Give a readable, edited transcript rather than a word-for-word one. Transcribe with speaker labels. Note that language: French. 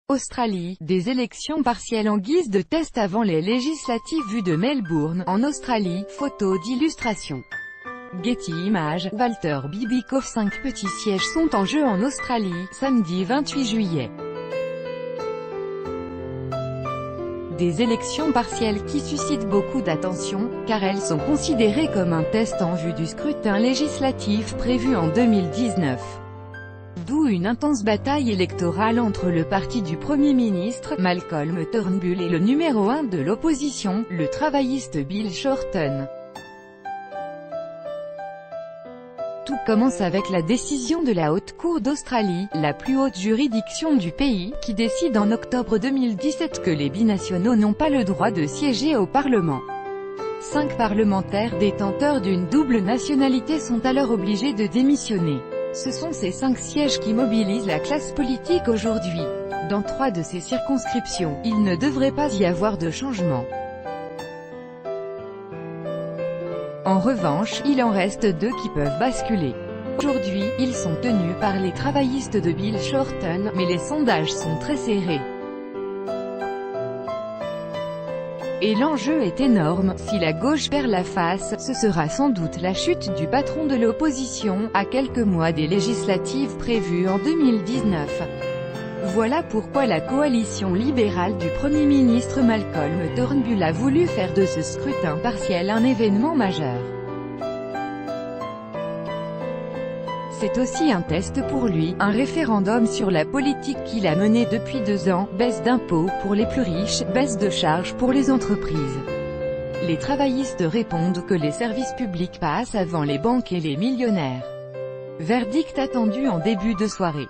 Speaker 1: Australie, des élections partielles en guise de test avant les législatives vues de Melbourne, en Australie, photo d'illustration. Getty Images, Walter Bibikoff. 5 petits sièges sont en jeu en Australie, samedi 28 juillet. Des élections partielles qui suscitent beaucoup d'attention, car elles sont considérées comme un test en vue du scrutin législatif prévu en 2019. D'où une intense bataille électorale entre le parti du Premier ministre, Malcolm Turnbull, et le numéro 1 de l'opposition, le travailliste Bill Shorten. Tout commence avec la décision de la Haute Cour d'Australie, la plus haute juridiction du pays, qui décide en octobre 2017 que les binationaux n'ont pas le droit de siéger au Parlement. 5 parlementaires détenteurs d'une double nationalité sont alors obligés de démissionner. Ce sont ces 5 sièges qui mobilisent la classe politique aujourd'hui. Dans 3 de ces circonscriptions, il ne devrait pas y avoir de changement. En revanche, il en reste 2 qui peuvent basculer. Aujourd'hui, ils sont tenus par les travaillistes de Bill Shorten, mais les sondages sont très serrés. Et l'enjeu est énorme. Si la gauche perd la face, ce sera sans doute la chute du patron de l'opposition, à quelques mois des législatives prévues en 2019. Voilà pourquoi la coalition libérale du Premier ministre Malcolm Turnbull a voulu faire de ce scrutin partiel un événement majeur. C'est aussi un test pour lui, un référendum sur la politique qu'il a menée depuis 2 ans, baisse d'impôts pour les plus riches, baisse de charges pour les entreprises. Les travaillistes répondent que les services publics passent avant les banques et les millionnaires. Verdict attendu en début de soirée.